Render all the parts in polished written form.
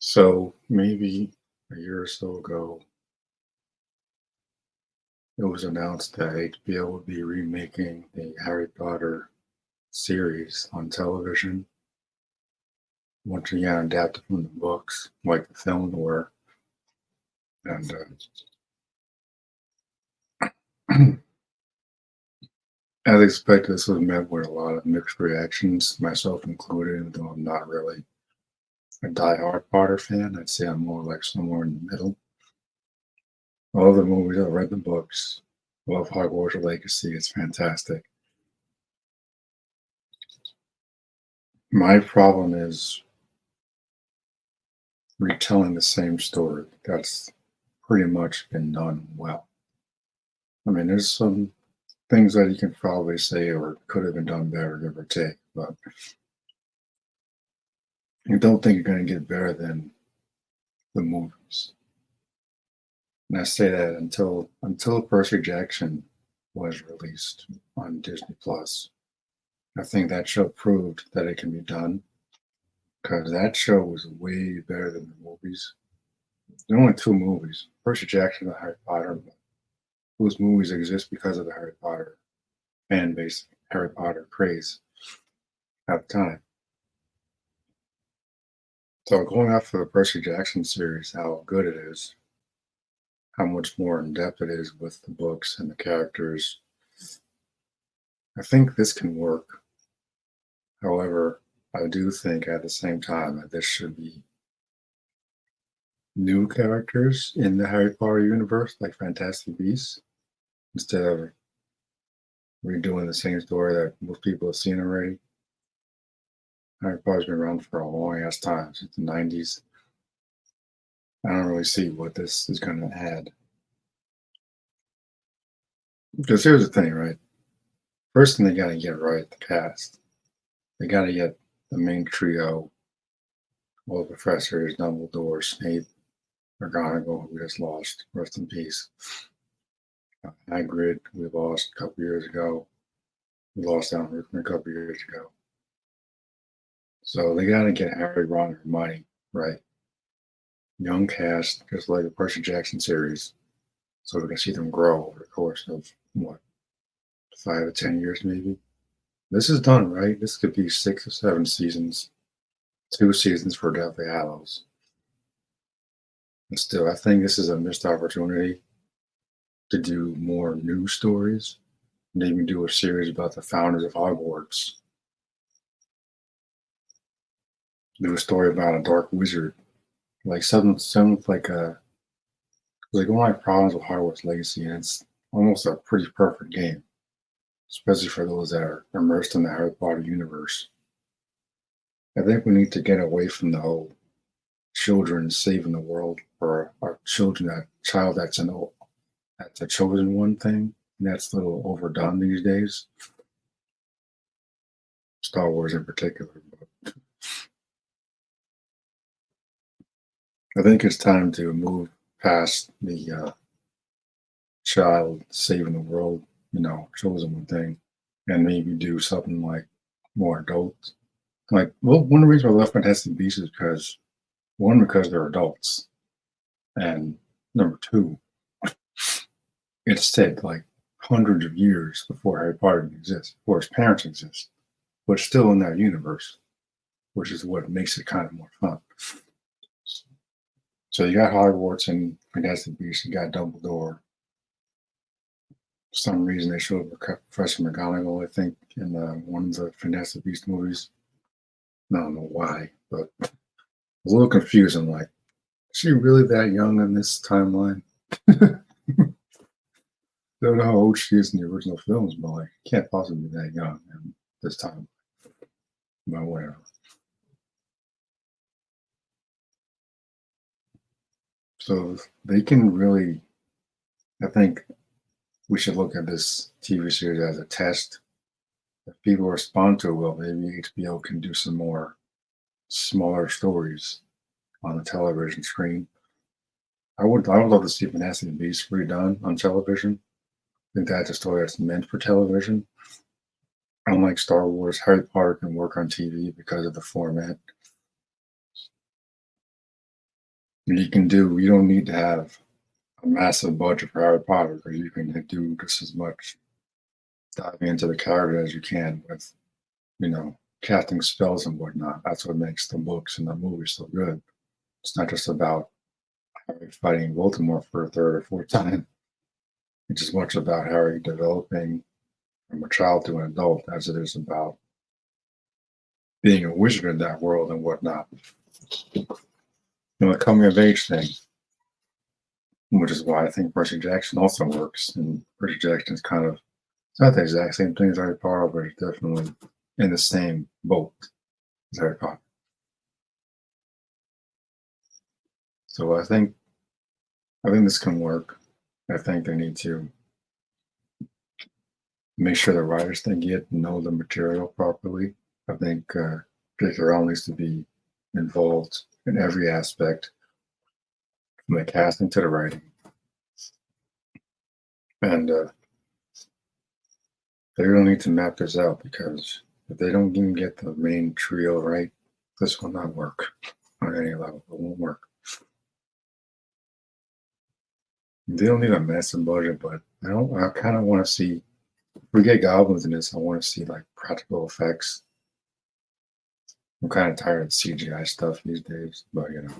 So maybe a year or so ago, it was announced that HBO would be remaking the Harry Potter series on television, once again adapted from the books, like the film were. And as expected, this was met with a lot of mixed reactions, myself included, even though I'm not really a die-hard Potter fan. I'd say I'm more like somewhere in the middle. All the movies, I read the books, love Hogwarts Legacy, it's fantastic. My problem is retelling the same story. That's pretty much been done well. I mean, there's some things that you can probably say or could have been done better, give or take, but you don't think you're going to get better than the movies. And I say that until Percy Jackson was released on Disney Plus. I think that show proved that it can be done because that show was way better than the movies. There are only two movies, Percy Jackson and Harry Potter, but those movies exist because of the Harry Potter fan base, Harry Potter craze at the time. So going off of the Percy Jackson series, how good it is, how much more in depth it is with the books and the characters, I think this can work. However, I do think at the same time that this should be new characters in the Harry Potter universe, like Fantastic Beasts, instead of redoing the same story that most people have seen already. Harry Potter's been around for a long ass time, since the 90s. I don't really see what this is going to add. Because here's the thing, right? First thing they got to get right, the cast. They got to get the main trio, all the professors, Dumbledore, Snape, McGonagall, who just lost, rest in peace. Hagrid, we lost a couple years ago. We lost Alan Rickman a couple years ago. So they got to get Harry, Ron, and Hermione right. Young cast, just like the Percy Jackson series, so we can see them grow over the course of what, 5 to 10 years maybe. This is done right. This could be 6 or 7 seasons, 2 seasons for Deathly Hallows. And still, I think this is a missed opportunity to do more new stories. Maybe do a series about the founders of Hogwarts. Do a story about a dark wizard, like something like one of my problems with Hogwarts Legacy, and it's almost a pretty perfect game, especially for those that are immersed in the Harry Potter universe. I think we need to get away from the whole children saving the world or our children that child that's a chosen one thing. And that's a little overdone these days. Star Wars in particular. But I think it's time to move past the child saving the world, chosen one thing, and maybe do something like more adult. Like, well, one of the reasons I love Fantastic Beasts is because they're adults, and number two, it's set like hundreds of years before Harry Potter exists, before his parents exist, but it's still in that universe, which is what makes it kind of more fun. So you got Hogwarts and Fantastic Beasts, you got Dumbledore. For some reason, they showed Professor McGonagall, I think, in one of the Fantastic Beasts movies. I don't know why, but I was a little confused. I'm like, is she really that young in this timeline? Don't know how old she is in the original films, but like, can't possibly be that young in this time. But whatever. So they can really, I think we should look at this TV series as a test. If people respond to it well, maybe HBO can do some more smaller stories on the television screen. I would love to see Fantastic Beasts redone on television. I think that's a story that's meant for television. Unlike Star Wars, Harry Potter can work on TV because of the format. You don't need to have a massive budget for Harry Potter because you can do just as much diving into the character as you can with, casting spells and whatnot. That's what makes the books and the movies so good. It's not just about Harry fighting Voldemort for a third or fourth time. It's as much about Harry developing from a child to an adult as it is about being a wizard in that world and whatnot. A coming of age thing, which is why I think Percy Jackson also works. And Percy Jackson is kind of, it's not the exact same thing as Harry Potter, but it's definitely in the same boat as Harry Potter. So I think this can work. I think they need to make sure the writers they get know the material properly. I think J.K. Rowling needs to be involved in every aspect, from the casting to the writing. And they really need to map this out because if they don't even get the main trio right, this will not work on any level. It won't work. They don't need a massive budget, but I kind of want to see. If we get goblins in this, I want to see like practical effects. I'm kind of tired of CGI stuff these days, but I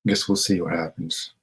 guess we'll see what happens.